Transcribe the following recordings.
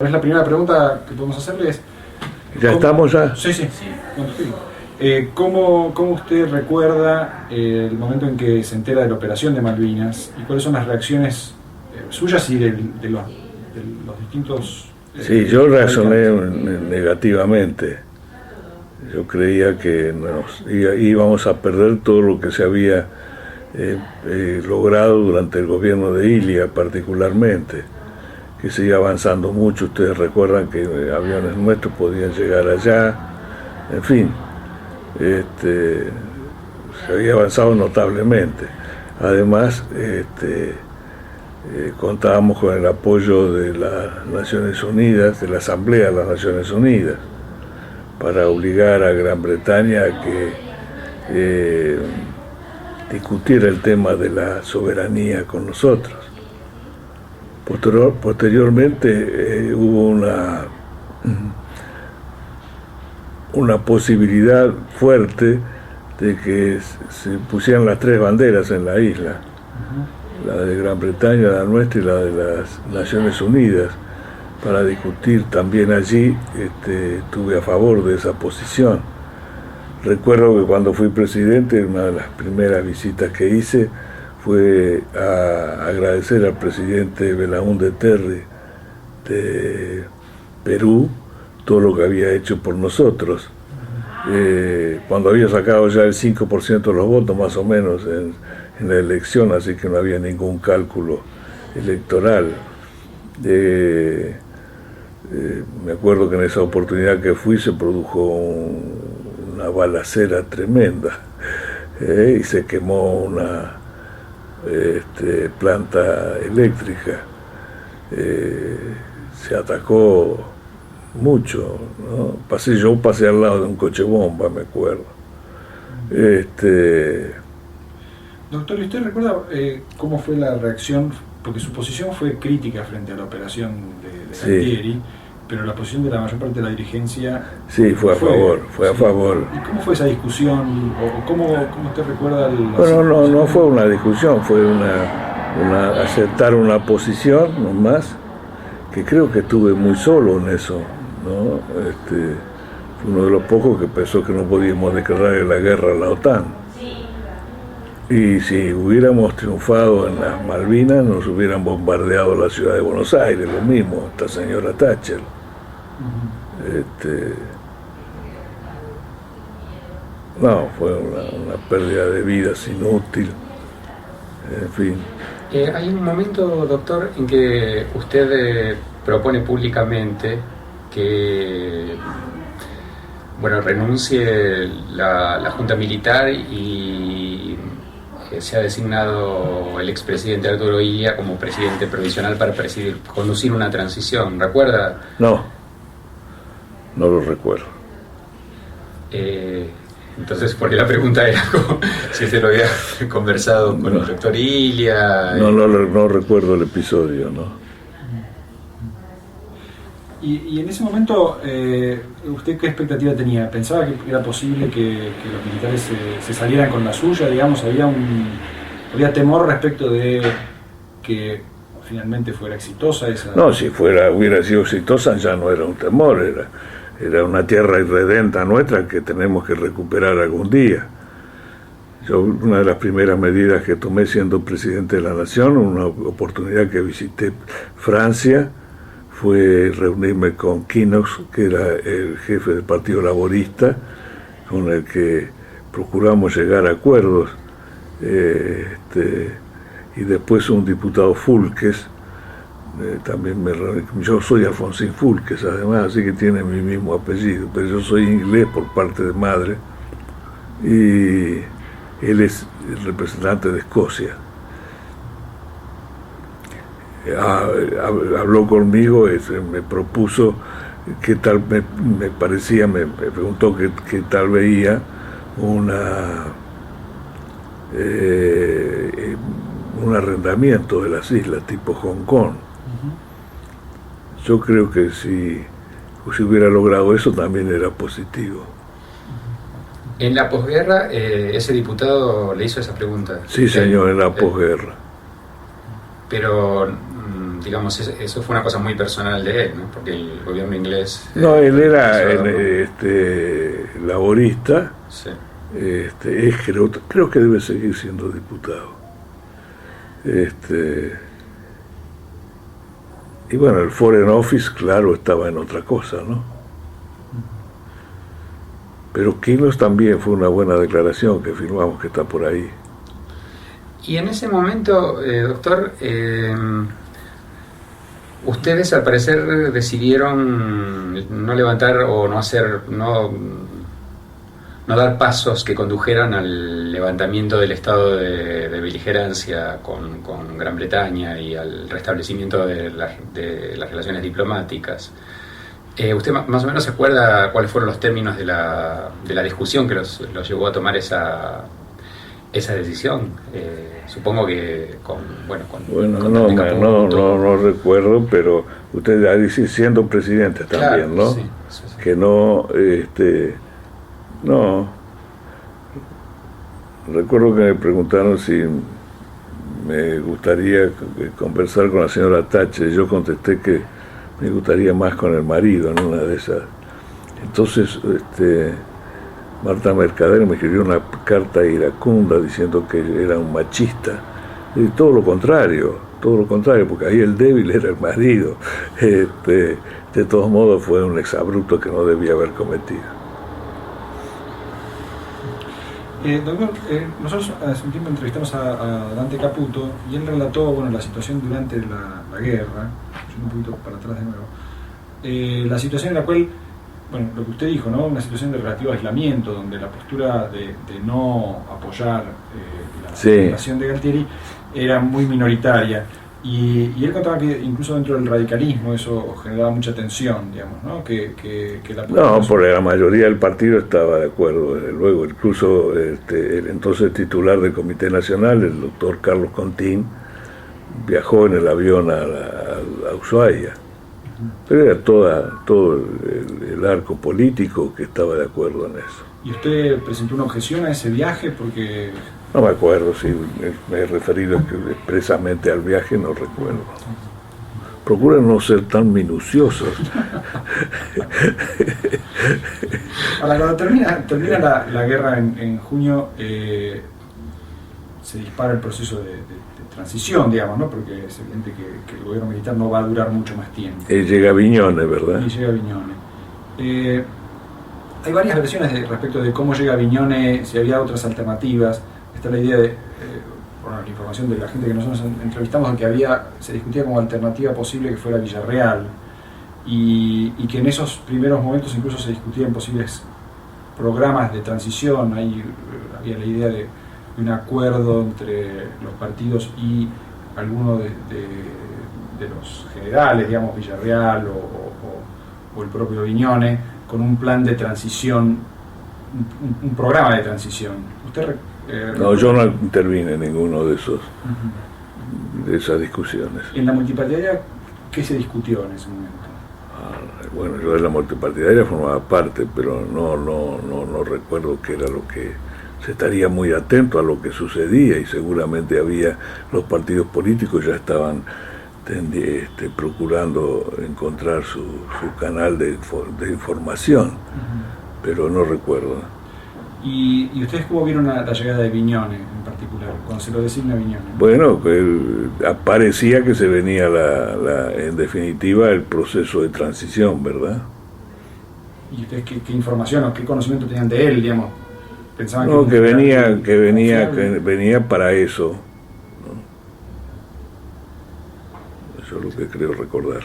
Es la primera pregunta que podemos hacerles. ¿Ya estamos ya? Sí. ¿Cómo usted recuerda el momento en que se entera de la operación de Malvinas y cuáles son las reacciones suyas y de los distintos... Sí, yo reaccioné negativamente. Yo creía que íbamos a perder todo lo que se había logrado durante el gobierno de Ilia particularmente, que seguía avanzando mucho. Ustedes recuerdan que aviones nuestros podían llegar allá, en fin, se había avanzado notablemente. Además, contábamos con el apoyo de las Naciones Unidas, de la Asamblea de las Naciones Unidas, para obligar a Gran Bretaña a que discutiera el tema de la soberanía con nosotros. Posteriormente hubo una posibilidad fuerte de que se pusieran las tres banderas en la isla, la de Gran Bretaña, la nuestra y la de las Naciones Unidas, para discutir también allí. Estuve a favor de esa posición. Recuerdo que cuando fui presidente, una de las primeras visitas que hice fue a agradecer al presidente Belaúnde Terry de Perú todo lo que había hecho por nosotros. Cuando había sacado ya el 5% de los votos más o menos en la elección, así que no había ningún cálculo electoral. Me acuerdo que en esa oportunidad que fui se produjo una balacera tremenda, y se quemó una planta eléctrica. Se atacó mucho, ¿no? Yo pasé al lado de un coche bomba, me acuerdo. Doctor, ¿y usted recuerda cómo fue la reacción? Porque su posición fue crítica frente a la operación de Galtieri, pero la posición de la mayor parte de la dirigencia... Sí, fue a favor. ¿Y cómo fue esa discusión? ¿O cómo usted recuerda? Bueno, no fue una discusión, fue aceptar una posición nomás, que creo que estuve muy solo en eso, ¿no? Fue uno de los pocos que pensó que no podíamos declararle la guerra a la OTAN. Y si hubiéramos triunfado en las Malvinas, nos hubieran bombardeado la ciudad de Buenos Aires, lo mismo, esta señora Thatcher. No, fue una pérdida de vidas inútil, en fin. Hay un momento, doctor, en que usted propone públicamente que renuncie la Junta Militar y se ha designado el expresidente Arturo Illia como presidente provisional para conducir una transición. ¿Recuerda? No lo recuerdo. Entonces, porque la pregunta era si usted lo había conversado con el doctor Illia. No recuerdo el episodio, ¿no? Y en ese momento, ¿usted qué expectativa tenía? ¿Pensaba que era posible que los militares se salieran con la suya? Digamos, ¿había temor respecto de que finalmente fuera exitosa esa...? No, si hubiera sido exitosa ya no era un temor, era una tierra irredenta nuestra que tenemos que recuperar algún día. Una de las primeras medidas que tomé siendo presidente de la Nación, una oportunidad que visité Francia, fue reunirme con Knox, que era el jefe del Partido Laborista, con el que procuramos llegar a acuerdos, y después un diputado Fulques, también yo soy Alfonsín Fulques además, así que tiene mi mismo apellido, pero yo soy inglés por parte de madre, y él es el representante de Escocia. Habló conmigo, me propuso qué tal me parecía, me preguntó qué tal veía un arrendamiento de las islas tipo Hong Kong. Yo creo que si hubiera logrado eso también era positivo. En la posguerra, ese diputado le hizo esa pregunta. Sí, señor, en la posguerra. Pero digamos, eso fue una cosa muy personal de él, ¿no? Porque el gobierno inglés... No, él era laborista, sí. Creo que debe seguir siendo diputado. Y bueno, el Foreign Office, claro, estaba en otra cosa, ¿no? Pero Quirós también fue una buena declaración que firmamos, que está por ahí. Y en ese momento, doctor, ustedes al parecer decidieron no levantar o no dar pasos que condujeran al levantamiento del estado de beligerancia con Gran Bretaña y al restablecimiento de las relaciones diplomáticas. ¿Usted más o menos se acuerda cuáles fueron los términos de la discusión que los llevó a tomar esa decisión? Supongo que no recuerdo, pero usted ya dice siendo presidente también, claro, ¿no? Sí. Que no, no. Recuerdo que me preguntaron si me gustaría conversar con la señora Thatcher. Yo contesté que me gustaría más con el marido en una de esas. Entonces, Marta Mercader me escribió una carta iracunda diciendo que era un machista. Y todo lo contrario, porque ahí el débil era el marido. De todos modos fue un exabrupto que no debía haber cometido. Doctor, nosotros hace un tiempo entrevistamos a Dante Caputo y él relató la situación durante la guerra, yendo un poquito para atrás de nuevo, la situación en la cual, lo que usted dijo, ¿no? Una situación de relativo aislamiento, donde la postura de no apoyar la relación de Galtieri era muy minoritaria. Y él contaba que incluso dentro del radicalismo eso generaba mucha tensión, digamos, ¿no? Que porque la mayoría del partido estaba de acuerdo, desde luego. Incluso el entonces titular del Comité Nacional, el doctor Carlos Contín, viajó en el avión a Ushuaia. Pero era todo el arco político que estaba de acuerdo en eso. ¿Y usted presentó una objeción a ese viaje? Porque... No me acuerdo si me he referido expresamente al viaje, no recuerdo. Procuran no ser tan minuciosos. Ahora, cuando termina la guerra en junio, se dispara el proceso de transición, digamos, ¿no? Porque es evidente que el gobierno militar no va a durar mucho más tiempo. Llega Viñones, ¿verdad? Y llega Viñones. Hay varias versiones respecto de cómo llega Viñones, si había otras alternativas. Está la idea de, por la información de la gente que nosotros entrevistamos, de que se discutía como alternativa posible que fuera Villarreal, y que en esos primeros momentos incluso se discutían posibles programas de transición. Ahí había la idea de un acuerdo entre los partidos y algunos de los generales, digamos, Villarreal o el propio Viñones, con un plan de transición, un programa de transición. ¿Usted no, yo no intervine en ninguno de de esas discusiones. ¿En la multipartidaria qué se discutió en ese momento? Bueno, yo de la multipartidaria formaba parte, pero no recuerdo qué era lo que... Se estaría muy atento a lo que sucedía y seguramente los partidos políticos ya estaban procurando encontrar su canal de información, pero no recuerdo. ¿Y ustedes cómo vieron la llegada de Viñones en particular, cuando se lo designa Viñones? Bueno, parecía que se venía en definitiva el proceso de transición, ¿verdad? ¿Y ustedes qué información o qué conocimiento tenían de él, digamos? ¿Pensaban que venía para eso, ¿no? Eso es lo que creo recordar.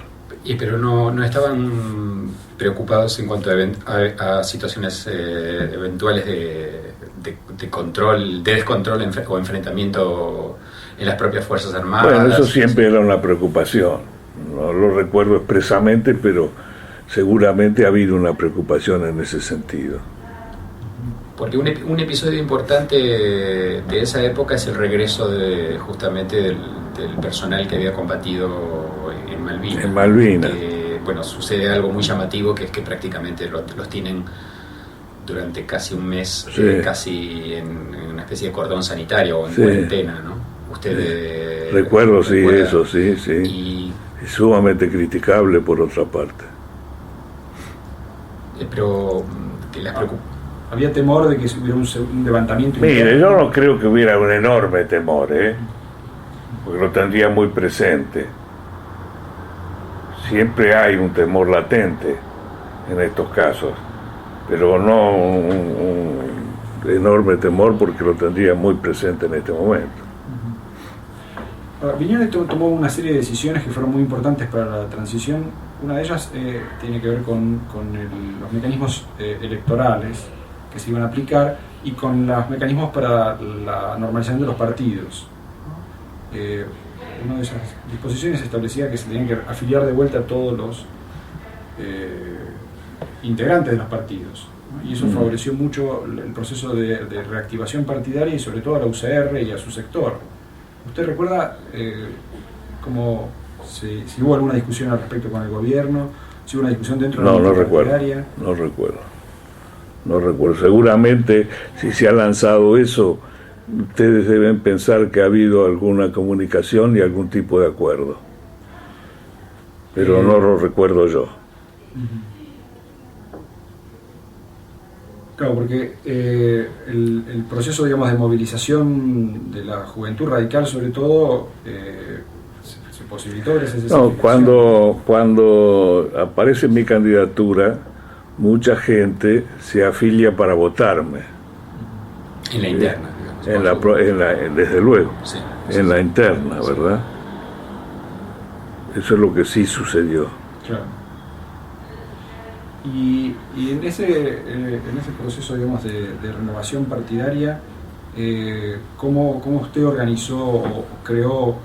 Pero no estaban preocupados en cuanto a situaciones eventuales de control, de descontrol o enfrentamiento en las propias Fuerzas Armadas. Bueno, eso siempre era una preocupación. No lo recuerdo expresamente, pero seguramente ha habido una preocupación en ese sentido. Porque un episodio importante de esa época es el regreso justamente del personal que había combatido en Malvinas. En Malvinas. Sucede algo muy llamativo, que es que prácticamente los tienen durante casi un mes, casi en una especie de cordón sanitario o en cuarentena, ¿no? Usted recuerdo, sí, eso, sí. y sumamente criticable por otra parte. Pero que les preocupa. ¿Había temor de que hubiera un levantamiento? Mire, yo no creo que hubiera un enorme temor, porque lo tendría muy presente. Siempre hay un temor latente en estos casos, pero no un enorme temor porque lo tendría muy presente en este momento. Viñoles tomó una serie de decisiones que fueron muy importantes para la transición. Una de ellas tiene que ver con los mecanismos electorales que se iban a aplicar y con los mecanismos para la normalización de los partidos. Una de esas disposiciones establecía que se tenían que afiliar de vuelta a todos los integrantes de los partidos, ¿no? Y eso favoreció mucho el proceso de reactivación partidaria y sobre todo a la UCR y a su sector. ¿Usted recuerda si hubo alguna discusión al respecto con el gobierno? ¿Si hubo una discusión dentro de la partidaria? No recuerdo. Seguramente, si se ha lanzado eso, ustedes deben pensar que ha habido alguna comunicación y algún tipo de acuerdo. Pero no lo recuerdo yo. Claro, porque el proceso, digamos, de movilización de la juventud radical, sobre todo, se posibilitó gracias a esa No, cuando aparece mi candidatura, mucha gente se afilia para votarme. En la interna, digamos. Desde luego, sí, en la interna, ¿verdad? Eso es lo que sí sucedió. Claro. Y en ese proceso, digamos, de renovación partidaria, ¿cómo usted organizó o creó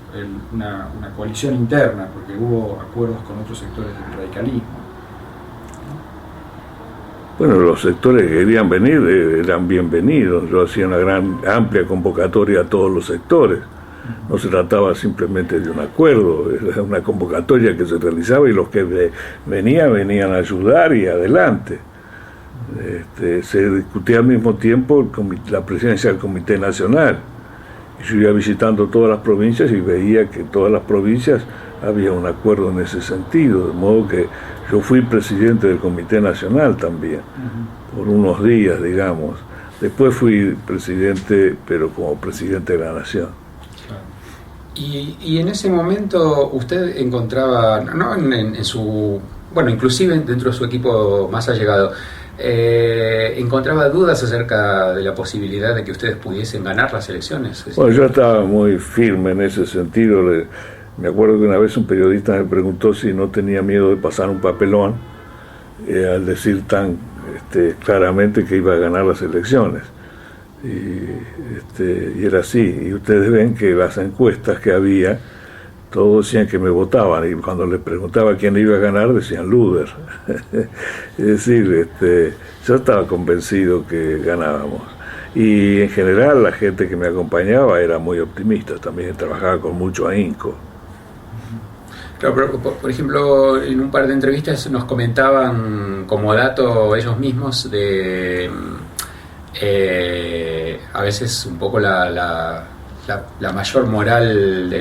una coalición interna? Porque hubo acuerdos con otros sectores del radicalismo. Bueno, los sectores que querían venir eran bienvenidos. Yo hacía una amplia convocatoria a todos los sectores. No se trataba simplemente de un acuerdo, era una convocatoria que se realizaba y los que venían a ayudar y adelante. Se discutía al mismo tiempo la presidencia del Comité Nacional. Yo iba visitando todas las provincias y veía que en todas las provincias había un acuerdo en ese sentido, de modo que yo fui presidente del Comité Nacional también, por unos días, digamos. Después fui presidente, pero como presidente de la Nación. Y en ese momento usted encontraba, ¿no? en su, bueno, inclusive dentro de su equipo más allegado, encontraba dudas acerca de la posibilidad de que ustedes pudiesen ganar las elecciones. Bueno, yo estaba muy firme en ese sentido. Me acuerdo que una vez un periodista me preguntó si no tenía miedo de pasar un papelón al decir tan claramente que iba a ganar las elecciones. Y era así, y ustedes ven que las encuestas que había, todos decían que me votaban, y cuando les preguntaba quién iba a ganar decían Luder. Es decir, yo estaba convencido que ganábamos, y en general la gente que me acompañaba era muy optimista, también trabajaba con mucho ahínco. Claro, pero por ejemplo, en un par de entrevistas nos comentaban como dato ellos mismos de a veces un poco la mayor moral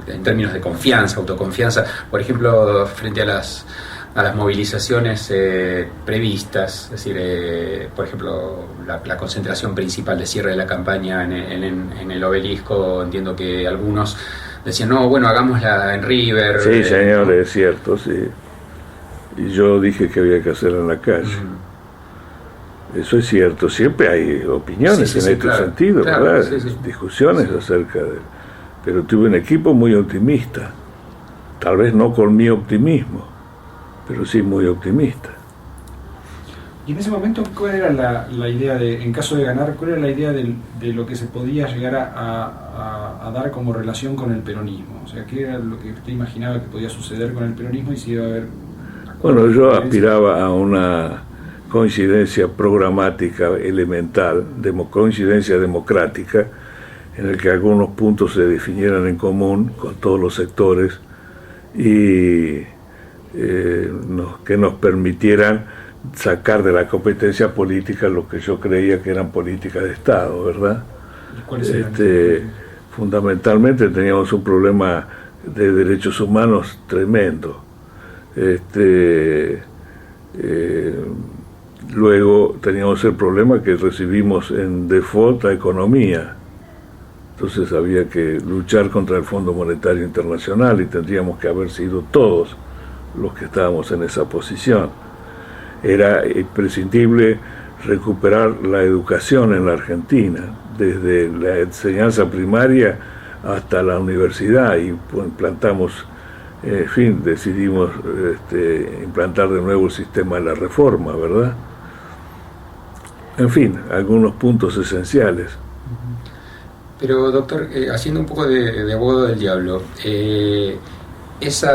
en términos de confianza, autoconfianza, por ejemplo, frente a las movilizaciones previstas, es decir, por ejemplo, la concentración principal de cierre de la campaña en el Obelisco. Entiendo que algunos decían, no, bueno, hagámosla en River. Sí, señor, es cierto, sí. Y yo dije que había que hacerla en la calle. Eso es cierto, siempre hay opiniones sentido, claro, ¿verdad? Discusiones acerca de... Pero tuve un equipo muy optimista, tal vez no con mi optimismo, pero sí muy optimista. Y en ese momento, ¿cuál era la idea en caso de ganar, cuál era la idea de lo que se podía llegar a dar como relación con el peronismo? O sea, ¿qué era lo que usted imaginaba que podía suceder con el peronismo y si iba a haber... Bueno, yo aspiraba a una coincidencia programática elemental, coincidencia democrática, en el que algunos puntos se definieran en común con todos los sectores y que nos permitieran sacar de la competencia política lo que yo creía que eran políticas de Estado, ¿verdad? ¿Cuáles eran? Fundamentalmente teníamos un problema de derechos humanos tremendo. Luego teníamos el problema que recibimos en default la economía. Entonces había que luchar contra el Fondo Monetario Internacional y tendríamos que haber sido todos los que estábamos en esa posición. Era imprescindible recuperar la educación en la Argentina, desde la enseñanza primaria hasta la universidad, y implantamos, en fin, decidimos implantar de nuevo el sistema de la reforma, ¿verdad? En fin, algunos puntos esenciales. Pero, doctor, haciendo un poco de abogado del diablo, ese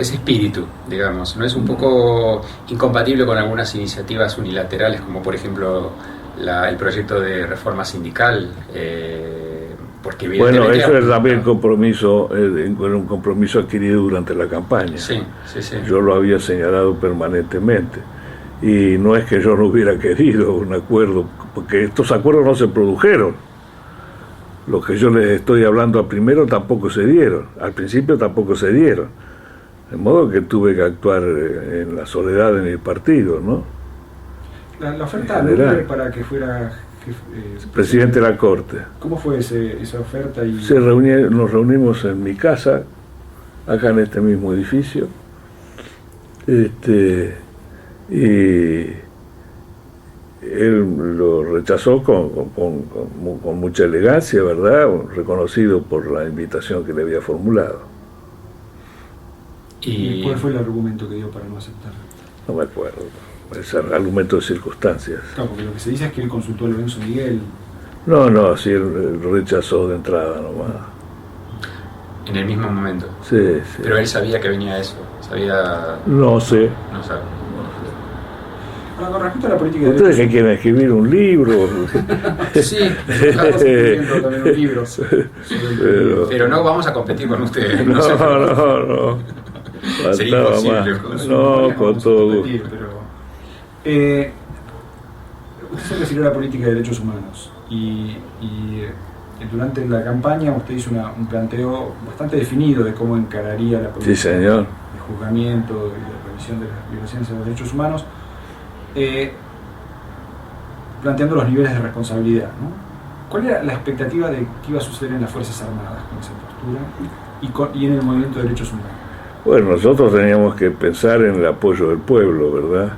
espíritu, digamos, ¿no es un poco incompatible con algunas iniciativas unilaterales, como por ejemplo el proyecto de reforma sindical? Porque bueno, eso es también compromiso, un compromiso adquirido durante la campaña. Sí. Yo lo había señalado permanentemente. Y no es que yo no hubiera querido un acuerdo, porque estos acuerdos no se produjeron. Los que yo les estoy hablando al primero tampoco se dieron, al principio tampoco se dieron. De modo que tuve que actuar en la soledad de mi partido, ¿no? La oferta de para que fuera presidente de la Corte. ¿Cómo fue esa oferta? Nos reunimos en mi casa, acá en este mismo edificio, y él lo rechazó con mucha elegancia, ¿verdad? Reconocido por la invitación que le había formulado. ¿Y cuál fue el argumento que dio para no aceptar? No me acuerdo. Es argumento de circunstancias. Claro, porque lo que se dice es que él consultó a Lorenzo Miguel. No, sí, él rechazó de entrada nomás. En el mismo momento. Sí. Pero él sabía que venía eso. No sé. No sabe. Ahora, con respecto a la política de ¿Ustedes que quieren escribir un libro? Sí, estamos escribiendo también un libro. Pero no vamos a competir con ustedes. No. Sería imposible. No, con todo gusto. Usted se refirió a la política de derechos humanos y durante la campaña usted hizo un planteo bastante definido de cómo encararía la política señor. de juzgamiento y de revisión de las violaciones a los derechos humanos, planteando los niveles de responsabilidad, ¿no? ¿Cuál era la expectativa de qué iba a suceder en las Fuerzas Armadas con esa postura y en el movimiento de derechos humanos? Bueno, nosotros teníamos que pensar en el apoyo del pueblo, ¿verdad?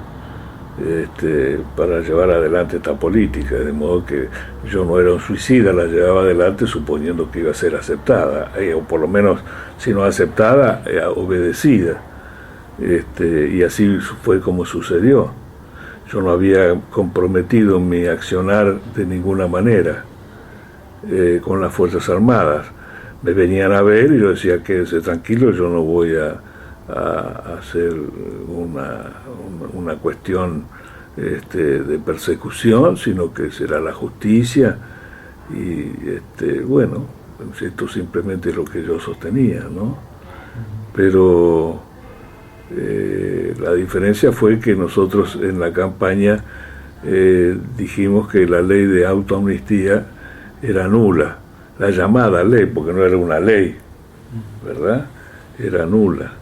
Para llevar adelante esta política, de modo que yo no era un suicida, la llevaba adelante suponiendo que iba a ser aceptada, o por lo menos, si no aceptada, obedecida. Y así fue como sucedió. Yo no había comprometido mi accionar de ninguna manera con las Fuerzas Armadas. Me venían a ver y yo decía, quédese tranquilo, yo no voy a hacer una cuestión de persecución, sino que será la justicia. Y bueno, esto simplemente es lo que yo sostenía, ¿no? Pero la diferencia fue que nosotros en la campaña dijimos que la ley de autoamnistía era nula, la llamada ley, porque no era una ley, ¿verdad? Era nula.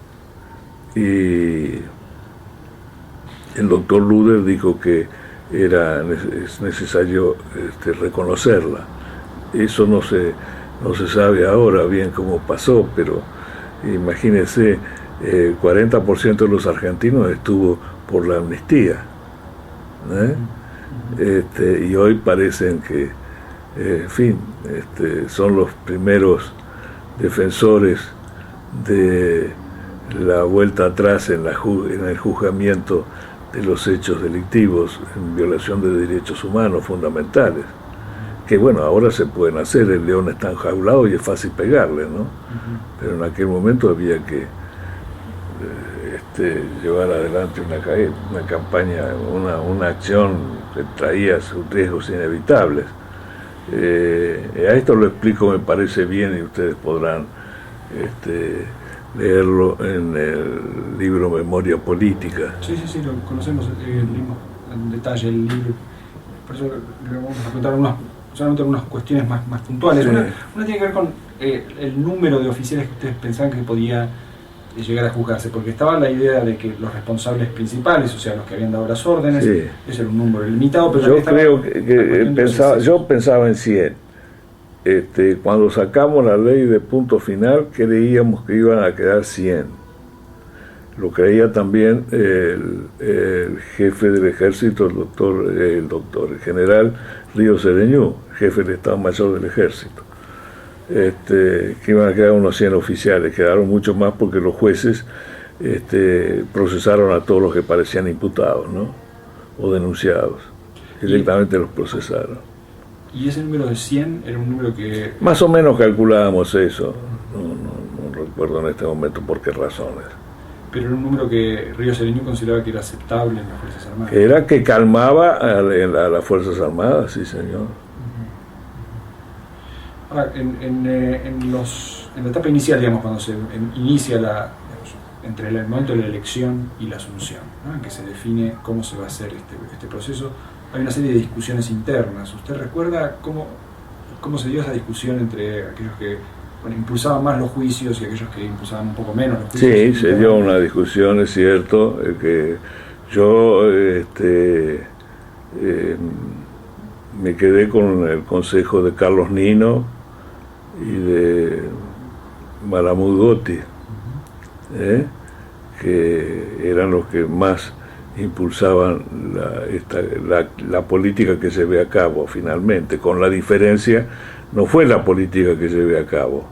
Y el doctor Luder dijo que es necesario reconocerla. Eso no se sabe ahora bien cómo pasó, pero imagínense, 40% de los argentinos estuvo por la amnistía, y hoy parecen que, en fin, son los primeros defensores de la vuelta atrás en el juzgamiento de los hechos delictivos en violación de derechos humanos fundamentales, que bueno, ahora se pueden hacer, el león está enjaulado y es fácil pegarle, ¿no? Pero en aquel momento había que llevar adelante una campaña, una acción que traía sus riesgos inevitables. A esto lo explico, me parece bien, y ustedes podrán leerlo en el libro Memoria Política. Sí, lo conocemos, leímos en detalle el libro. Por eso le vamos a contar solamente algunas cuestiones más puntuales. Sí. Una tiene que ver con el número de oficiales que ustedes pensaban que podía llegar a juzgarse? Porque estaba la idea de que los responsables principales, o sea, los que habían dado las órdenes, Sí. ese era un número limitado, pero Yo creo yo pensaba en 100. Cuando sacamos la ley de punto final, creíamos que iban a quedar 100. Lo creía también el jefe del ejército, el general Ríos Sereñú, jefe del Estado Mayor del Ejército. Que iban a quedar unos 100 oficiales, quedaron mucho más porque los jueces procesaron a todos los que parecían imputados, ¿no? O denunciados, directamente los procesaron. ¿Y ese número de 100 era un número que...? Más o menos calculábamos eso, no recuerdo en este momento por qué razones. Pero era un número que Ríos Sereñú consideraba que era aceptable en las Fuerzas Armadas. Era que calmaba a las Fuerzas Armadas, sí señor. Ahora, en la etapa inicial, digamos, cuando se inicia entre el momento de la elección y la asunción, ¿no?, en que se define cómo se va a hacer este proceso, hay una serie de discusiones internas. ¿Usted recuerda cómo se dio esa discusión entre aquellos que impulsaban más los juicios y aquellos que impulsaban un poco menos los juicios? Sí, se dio una discusión, es cierto, que yo me quedé con el consejo de Carlos Nino y de Malamud Gotti, que eran los que más impulsaban la política que se ve a cabo finalmente, con la diferencia, no fue la política que se ve a cabo,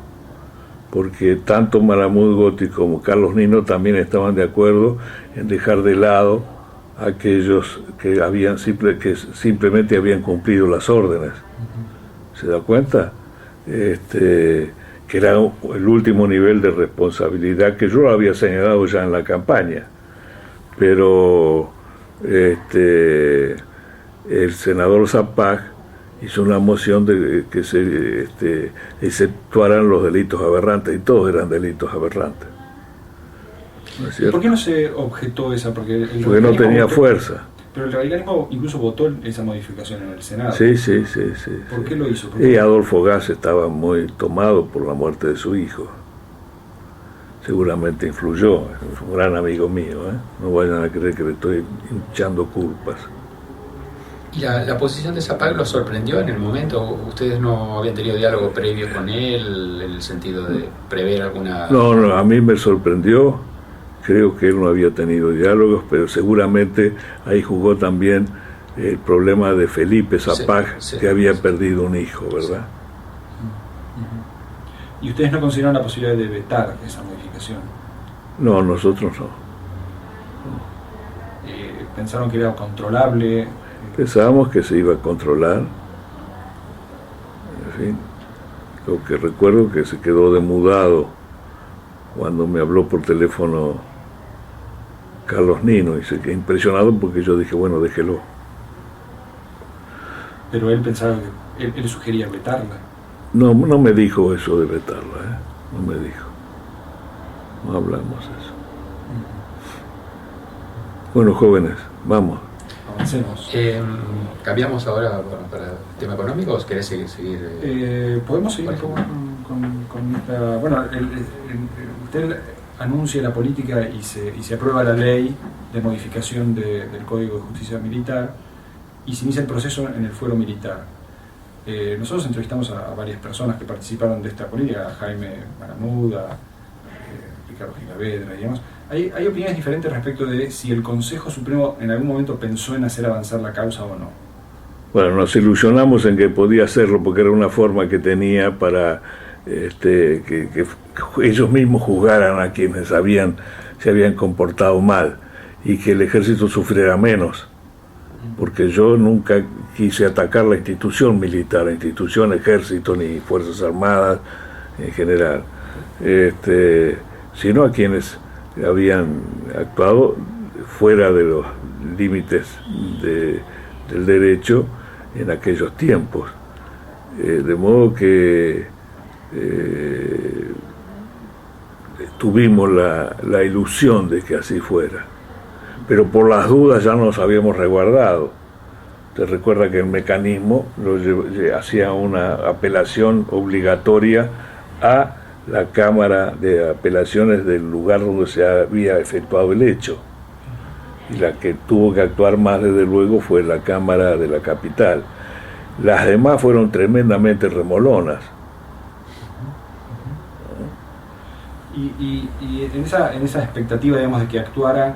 porque tanto Malamud Gotti como Carlos Nino también estaban de acuerdo en dejar de lado a aquellos que simplemente habían cumplido las órdenes. ¿Se da cuenta? Que era el último nivel de responsabilidad que yo lo había señalado ya en la campaña. Pero el senador Zapag hizo una moción de que se exceptuaran los delitos aberrantes, y todos eran delitos aberrantes. ¿No es cierto? ¿Por qué no se objetó esa? Porque no tenía fuerza. Pero el radicalismo incluso votó esa modificación en el Senado. Sí. ¿Por qué lo hizo? Y Adolfo Gas estaba muy tomado por la muerte de su hijo. Seguramente influyó, es un gran amigo mío, no vayan a creer que le estoy echando culpas. ¿Y la posición de Zapag lo sorprendió en el momento? ¿Ustedes no habían tenido diálogo previo con él en el sentido de prever alguna...? No, a mí me sorprendió, creo que él no había tenido diálogos, pero seguramente ahí jugó también el problema de Felipe Zapag, que había perdido un hijo, ¿verdad? ¿Y ustedes no consideraron la posibilidad de vetar esa modificación? No, nosotros no. ¿Pensaron que era controlable? Pensábamos que se iba a controlar. En fin, lo que recuerdo que se quedó demudado cuando me habló por teléfono Carlos Nino, y se quedó impresionado porque yo dije, bueno, déjelo. Pero él pensaba que él sugería vetarla. No me dijo eso de vetarla, no me dijo. No hablamos eso. Bueno, jóvenes, vamos. Avancemos. ¿Cambiamos ahora para el tema económico o querés seguir? Podemos seguir con esta... Bueno, usted anuncia la política y se aprueba la ley de modificación del Código de Justicia Militar y se inicia el proceso en el fuero militar. Nosotros entrevistamos a varias personas que participaron de esta política, a Jaime Malamud, a Ricardo Gilavedra, digamos. Hay opiniones diferentes respecto de si el Consejo Supremo en algún momento pensó en hacer avanzar la causa o no. Bueno, nos ilusionamos en que podía hacerlo porque era una forma que tenía para que ellos mismos juzgaran a quienes se habían comportado mal y que el ejército sufriera menos. Porque yo nunca quise atacar la institución militar, la institución ejército ni fuerzas armadas en general, sino a quienes habían actuado fuera de los límites del derecho en aquellos tiempos, de modo que tuvimos la ilusión de que así fuera. Pero por las dudas ya nos habíamos resguardado. Te recuerda que el mecanismo hacía una apelación obligatoria a la Cámara de Apelaciones del lugar donde se había efectuado el hecho. Y la que tuvo que actuar más, desde luego, fue la Cámara de la capital. Las demás fueron tremendamente remolonas. Y en esa expectativa, digamos, de que actuara,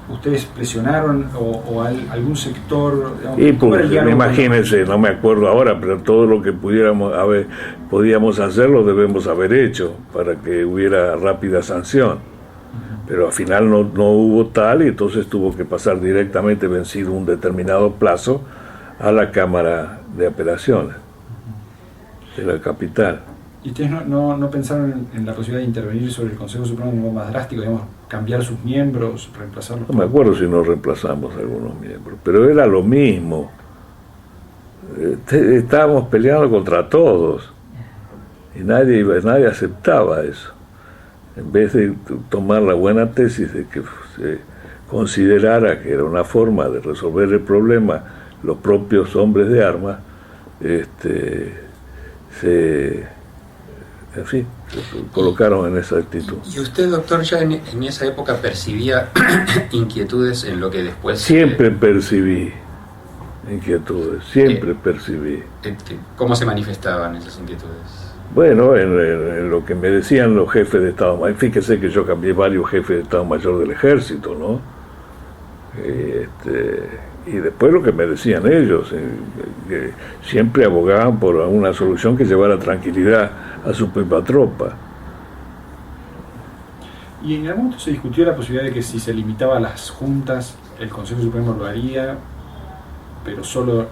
¿ustedes presionaron o algún sector? Digamos, Y pues, imagínense, no me acuerdo ahora, pero todo lo que podíamos hacer lo debemos haber hecho para que hubiera rápida sanción. Pero al final no hubo tal, y entonces tuvo que pasar directamente, vencido un determinado plazo, a la Cámara de Apelaciones de la capital. ¿Y ustedes no pensaron en la posibilidad de intervenir sobre el Consejo Supremo de modo más drástico, digamos, cambiar sus miembros, reemplazarlos? No me acuerdo si nos reemplazamos algunos miembros, pero era lo mismo. Estábamos peleando contra todos y nadie aceptaba eso. En vez de tomar la buena tesis de que se considerara que era una forma de resolver el problema los propios hombres de armas, se colocaron en esa actitud. ¿Y usted, doctor, ya en esa época percibía inquietudes en lo que después... Siempre percibí inquietudes, siempre percibí. ¿Cómo se manifestaban esas inquietudes? Bueno, en lo que me decían los jefes de Estado Mayor. Fíjese que yo cambié varios jefes de Estado Mayor del Ejército, ¿no? Y después lo que me decían ellos, que siempre abogaban por una solución que llevara tranquilidad a su propia tropa. ¿Y en algún momento se discutió la posibilidad de que si se limitaba a las juntas, el Consejo Supremo lo haría, pero solo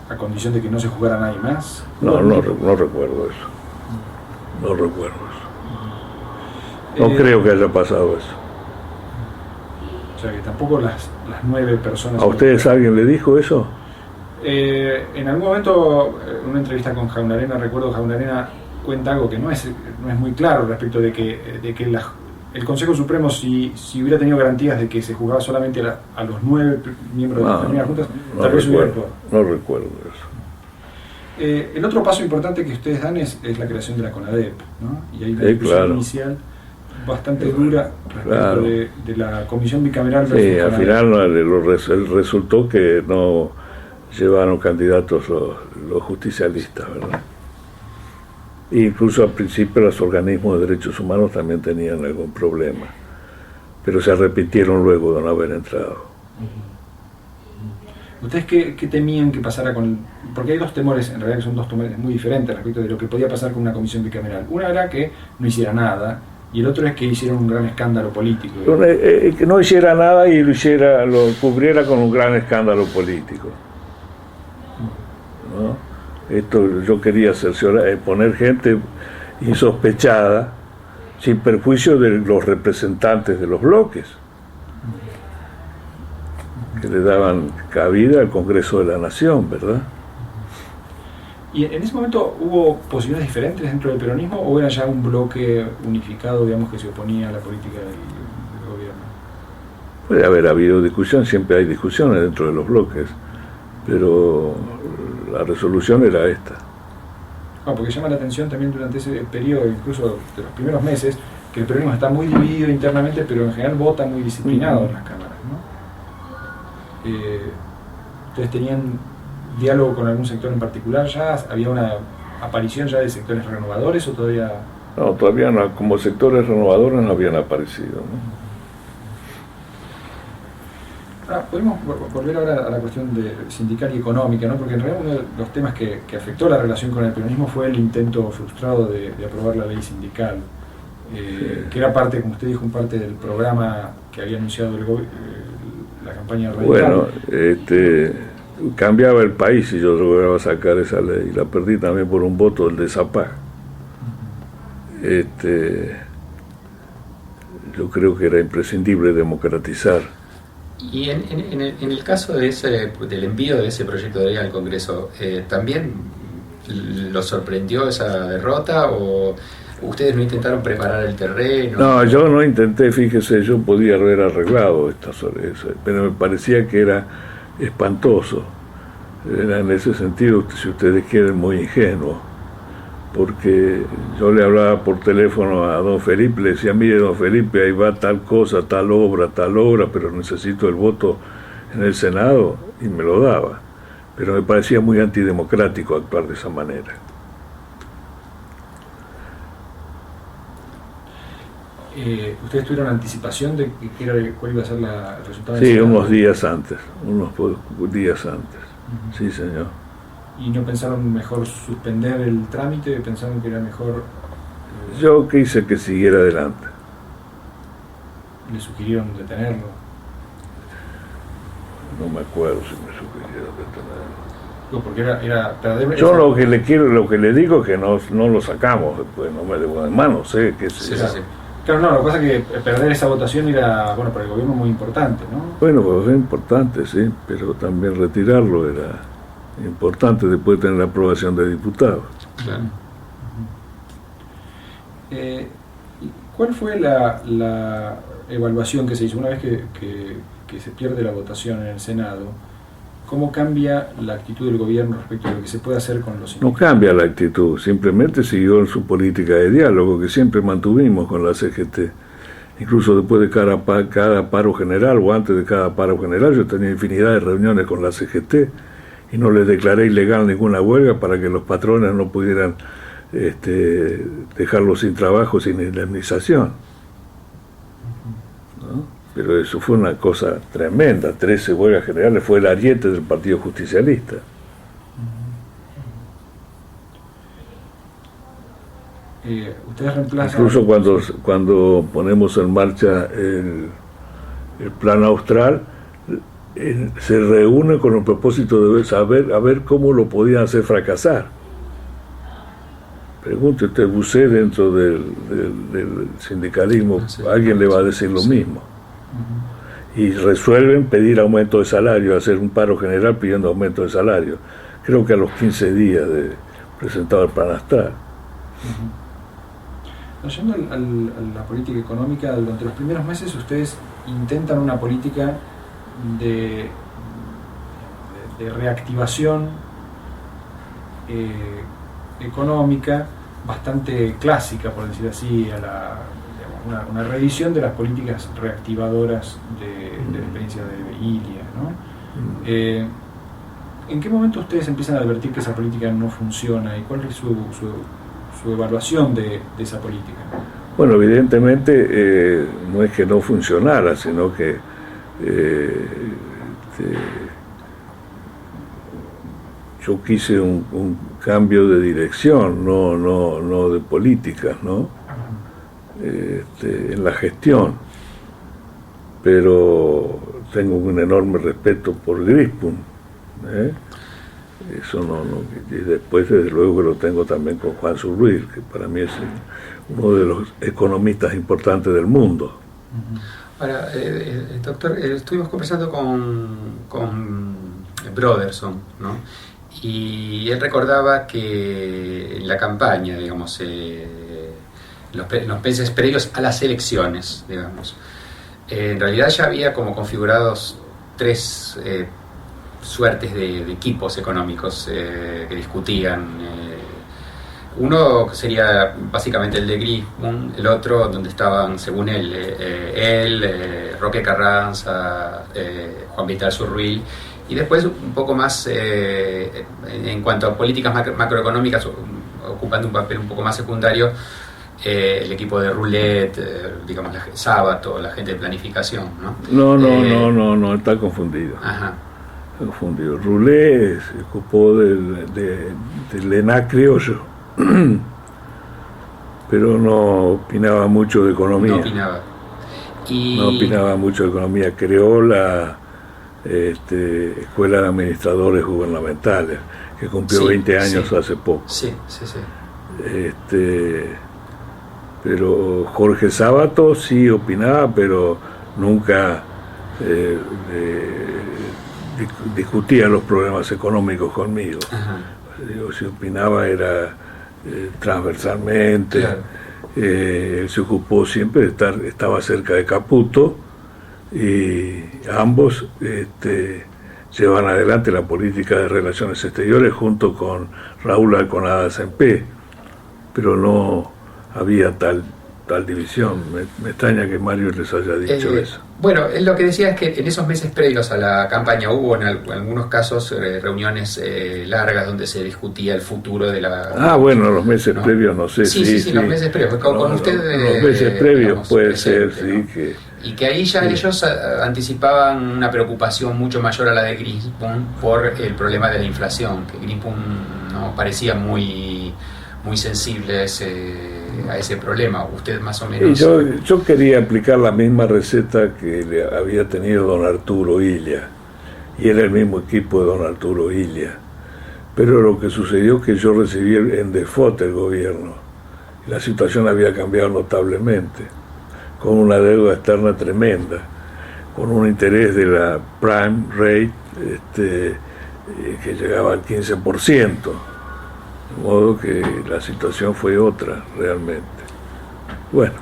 a condición de que no se jugara nadie más? No recuerdo eso. No recuerdo eso. No creo que haya pasado eso. O sea, que tampoco las 9 personas... ¿A ustedes alguien le dijo eso? En algún momento, en una entrevista con Jaunarena, recuerdo Jaunarena cuenta algo que no es muy claro respecto de que el Consejo Supremo, si hubiera tenido garantías de que se juzgaba solamente a los 9 miembros de las primeras juntas, tal vez hubiera actuado. No recuerdo eso. El otro paso importante que ustedes dan es la creación de la CONADEP, ¿no? Y hay una discusión inicial bastante dura respecto de la comisión bicameral. Sí, al final resultó que no llevaron candidatos los justicialistas, ¿verdad? Incluso al principio los organismos de derechos humanos también tenían algún problema, pero se arrepintieron luego de no haber entrado. ¿Ustedes qué temían que pasara porque hay dos temores, en realidad que son dos temores muy diferentes respecto de lo que podía pasar con una comisión bicameral? Una era que no hiciera nada, y el otro es que hiciera un gran escándalo político. Que no hiciera nada y lo cubriera con un gran escándalo político, ¿no? Esto yo quería poner gente insospechada, sin perjuicio de los representantes de los bloques, que le daban cabida al Congreso de la Nación, ¿verdad? ¿Y en ese momento hubo posibilidades diferentes dentro del peronismo o era ya un bloque unificado, digamos, que se oponía a la política del gobierno? Puede haber habido discusión, siempre hay discusiones dentro de los bloques, pero la resolución era esta. Porque llama la atención también durante ese periodo, incluso de los primeros meses, que el peronismo está muy dividido internamente, pero en general vota muy disciplinado en las cámaras, ¿no? ¿Ustedes tenían diálogo con algún sector en particular ya? ¿Había una aparición ya de sectores renovadores o todavía...? No, todavía no, como sectores renovadores no habían aparecido, ¿no? Podemos volver ahora a la cuestión sindical y económica, ¿no? Porque en realidad uno de los temas que afectó la relación con el peronismo fue el intento frustrado de aprobar la ley sindical, que era parte, como usted dijo, parte del programa que había anunciado la campaña radical. Bueno, cambiaba el país si yo lograba sacar esa ley. La perdí también por un voto del de Zapag. Yo creo que era imprescindible democratizar. Y en el caso del envío de ese proyecto de ley al Congreso, ¿también lo sorprendió esa derrota o ustedes no intentaron preparar el terreno? No, yo no intenté, fíjese, yo podía haber arreglado pero me parecía que era espantoso. Era en ese sentido, si ustedes quieren, muy ingenuo. porque yo le hablaba por teléfono a don Felipe, le decía, mire don Felipe, ahí va tal cosa, tal obra, pero necesito el voto en el Senado, y me lo daba. Pero me parecía muy antidemocrático actuar de esa manera. ¿Ustedes tuvieron anticipación de cuál iba a ser el resultado? Sí, unos días antes. Sí, señor. ¿Y no pensaron mejor suspender el trámite? ¿Pensaron que era mejor...? Yo quise que siguiera adelante. ¿Le sugirieron detenerlo? No me acuerdo si me sugirieron detenerlo. No, porque era perder... Yo lo que le digo es que no lo sacamos después, no me debo de mano, sé que sí. Claro, no, lo que pasa es que perder esa votación era, bueno, para el gobierno muy importante, ¿no? Bueno, pues es importante, sí, pero también retirarlo era importante después de tener la aprobación de diputados. Claro. ¿Cuál fue la evaluación que se hizo una vez que se pierde la votación en el Senado? ¿Cómo cambia la actitud del gobierno respecto a lo que se puede hacer con los sindicatos? No cambia la actitud, simplemente siguió en su política de diálogo que siempre mantuvimos con la CGT. Incluso después de cada paro general o antes de cada paro general, yo tenía infinidad de reuniones con la CGT y no les declaré ilegal ninguna huelga para que los patrones no pudieran dejarlos sin trabajo, sin indemnización. ¿No? Pero eso fue una cosa tremenda, 13 huelgas generales, fue el ariete del Partido Justicialista. ¿Ustedes reemplazan? Incluso cuando ponemos en marcha el plan austral, se reúne con el propósito de saber a ver cómo lo podían hacer fracasar. Pregunte usted, Busé dentro del sindicalismo, alguien le va a decir lo mismo. Y resuelven pedir aumento de salario, hacer un paro general pidiendo aumento de salario. Creo que a los 15 días de presentado el plan astral. Yendo a la política económica, durante los primeros meses ustedes intentan una política de reactivación económica bastante clásica, por decir así, una revisión de las políticas reactivadoras de la experiencia de Ilia, ¿no? ¿En qué momento ustedes empiezan a advertir que esa política no funciona y cuál es su evaluación de esa política? Bueno, evidentemente no es que no funcionara, sino que yo quise un cambio de dirección, no de políticas, ¿no? En la gestión, pero tengo un enorme respeto por Grispun, eso y después desde luego que lo tengo también con Juan Surruil, que para mí es uno de los economistas importantes del mundo. Ahora, doctor, estuvimos conversando con Broderson, ¿no? Y él recordaba que en la campaña, digamos, los meses previos a las elecciones, digamos, en realidad ya había como configurados tres suertes de equipos económicos que discutían. Uno sería básicamente el de Grispun, el otro donde estaban, según él, Roque Carranza, Juan Vital Surruil, y después un poco más en cuanto a políticas macroeconómicas, ocupando un papel un poco más secundario, el equipo de Roulette, digamos, Sábato, la gente de planificación, ¿no? No, está confundido. Ajá. Confundido. Roulette se ocupó del ENAC criollo, pero no opinaba mucho de economía. No opinaba mucho de economía. Creó la Escuela de Administradores Gubernamentales, que cumplió 20 años hace poco. Sí. Pero Jorge Sábato sí opinaba, pero nunca discutía los problemas económicos conmigo. Si opinaba era transversalmente. Claro. Él se ocupó siempre de estaba cerca de Caputo y ambos llevan adelante la política de relaciones exteriores junto con Raúl Alconada Sempé. pero no había tal división. Me extraña que Mario les haya dicho eso. Bueno, lo que decía es que en esos meses previos a la campaña hubo en algunos casos reuniones largas donde se discutía el futuro de la... Bueno, los meses previos no sé. Sí, los meses previos. Con usted, los meses previos puede presente, ser, ¿no? sí. Y que ahí ya ellos anticipaban una preocupación mucho mayor a la de Greenspan por el problema de la inflación, que Greenspan no parecía muy sensible a ese problema. Usted más o menos... Yo quería aplicar la misma receta que le había tenido don Arturo Illia, y era el mismo equipo de don Arturo Illia, pero lo que sucedió es que yo recibí en default el gobierno, y la situación había cambiado notablemente, con una deuda externa tremenda, con un interés de la prime rate que llegaba al 15%. De modo que la situación fue otra, realmente. Bueno.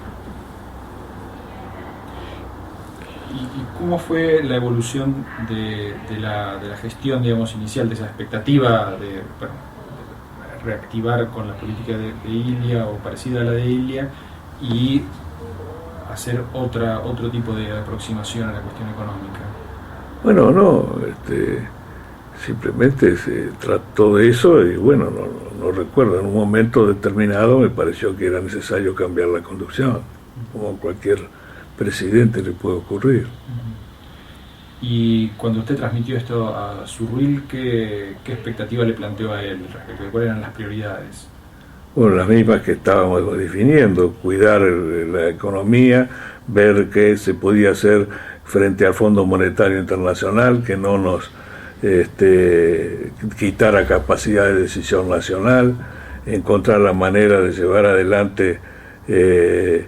¿Y cómo fue la evolución de la gestión, digamos, inicial, de esa expectativa de reactivar con la política de Illia o parecida a la de Illia y hacer otro tipo de aproximación a la cuestión económica? Bueno, no, simplemente se trató de eso y bueno, no recuerdo, en un momento determinado me pareció que era necesario cambiar la conducción, como a cualquier presidente le puede ocurrir. Y cuando usted transmitió esto a Surruil, ¿qué expectativa le planteó a él respecto de cuáles eran las prioridades? Bueno, las mismas que estábamos definiendo: cuidar la economía, ver qué se podía hacer frente al Fondo Monetario Internacional, que no nos quitara capacidad de decisión nacional, encontrar la manera de llevar adelante el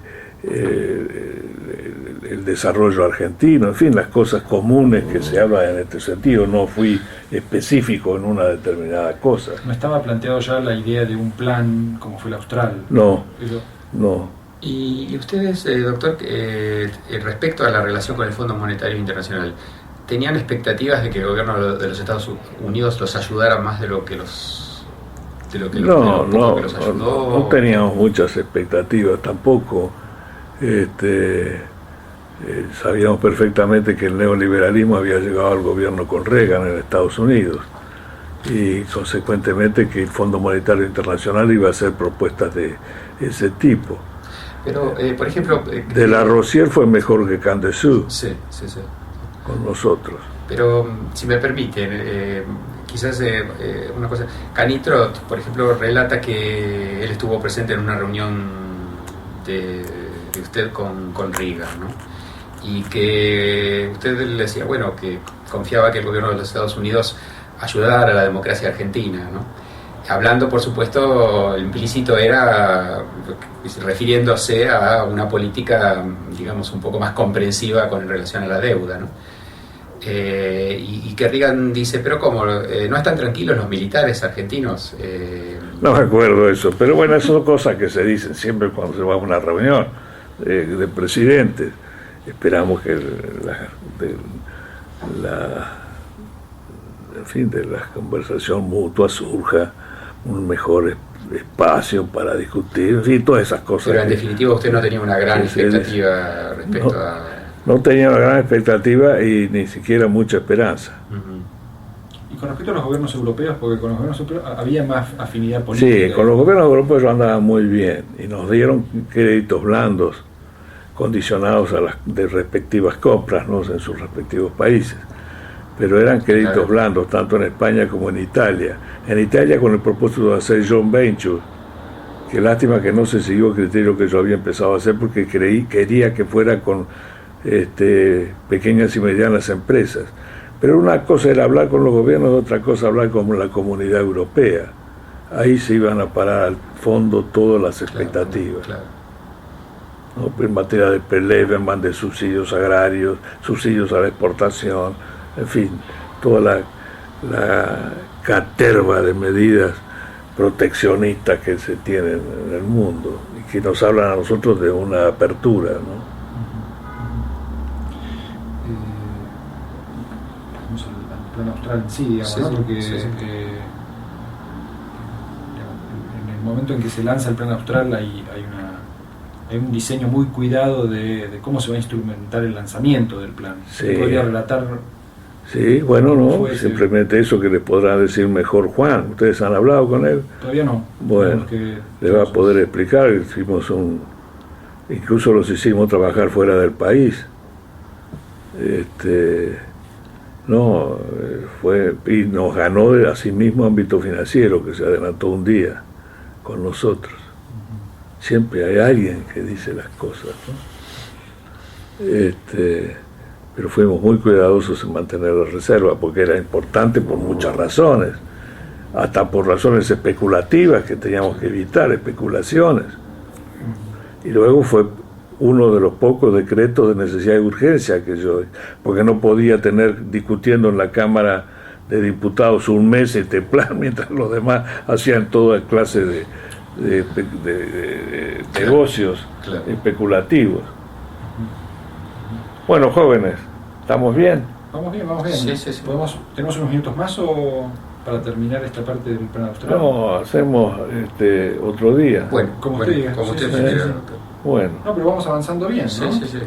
desarrollo argentino, en fin, las cosas comunes que se hablan en este sentido. No fui específico en una determinada cosa. ¿No estaba planteado ya la idea de un plan como fue el Austral? No. ¿Y ustedes, doctor, respecto a la relación con el Fondo Monetario Internacional, tenían expectativas de que el gobierno de los Estados Unidos los ayudara más de lo que los ayudó? No teníamos muchas expectativas tampoco. Sabíamos perfectamente que el neoliberalismo había llegado al gobierno con Reagan en Estados Unidos y consecuentemente que el Fondo Monetario Internacional iba a hacer propuestas de ese tipo. Pero, por ejemplo... de la Rosier fue mejor que Candesu. Sí. Con nosotros. Pero, si me permiten, quizás una cosa... Canitrot, por ejemplo, relata que él estuvo presente en una reunión de usted con Reagan, ¿no? Y que usted le decía, bueno, que confiaba que el gobierno de los Estados Unidos ayudara a la democracia argentina, ¿no? Hablando, por supuesto, implícito era refiriéndose a una política, digamos, un poco más comprensiva en relación a la deuda, ¿no? Y que Reagan dice, pero ¿cómo? ¿No están tranquilos los militares argentinos? No me acuerdo eso, pero bueno, esas son cosas que se dicen siempre cuando se va a una reunión de presidentes. Esperamos que de la conversación mutua surja un mejor espacio para discutir, en fin, todas esas cosas. Pero en definitiva usted no tenía una gran expectativa respecto a... No tenía una gran expectativa y ni siquiera mucha esperanza. Y con respecto a los gobiernos europeos, porque con los gobiernos europeos había más afinidad política. Sí, con los gobiernos europeos andaba muy bien y nos dieron créditos blandos condicionados a las de respectivas compras, ¿no?, en sus respectivos países, pero eran créditos blandos tanto en España como en Italia. En Italia con el propósito de hacer joint venture, que lástima que no se siguió el criterio que yo había empezado a hacer, porque quería que fuera con pequeñas y medianas empresas, pero una cosa era hablar con los gobiernos, otra cosa hablar con la Comunidad Europea. Ahí se iban a parar al fondo todas las expectativas. ¿No? En materia de Pelevenman, de subsidios agrarios, subsidios a la exportación, en fin, toda la caterva de medidas proteccionistas que se tienen en el mundo y que nos hablan a nosotros de una apertura, ¿no? Vamos al plan austral en sí, digamos, ¿no? Porque en el momento en que se lanza el plan austral hay un diseño muy cuidado de cómo se va a instrumentar el lanzamiento del plan. Sí. ¿Podría relatar? Sí, bueno, no, Fue simplemente eso que le podrá decir mejor Juan. ¿Ustedes han hablado con él? Todavía no. Bueno, le va a poder explicar. Incluso los hicimos trabajar fuera del país. Y nos ganó a sí mismo ámbito financiero, que se adelantó un día con nosotros. Siempre hay alguien que dice las cosas, ¿no? Pero fuimos muy cuidadosos en mantener la reserva, porque era importante por muchas razones, hasta por razones especulativas que teníamos que evitar, especulaciones. Y luego fue uno de los pocos decretos de necesidad y urgencia porque no podía tener discutiendo en la Cámara de Diputados un mes este plan, mientras los demás hacían toda clase de negocios especulativos. Bueno, jóvenes, ¿estamos bien? Vamos bien, vamos bien. Sí. ¿Tenemos unos minutos más o para terminar esta parte del plan austral? No, hacemos otro día. Bueno, Como usted diga. Como usted Sí, prefiera. Bueno. No, pero vamos avanzando bien, ¿no? Sí.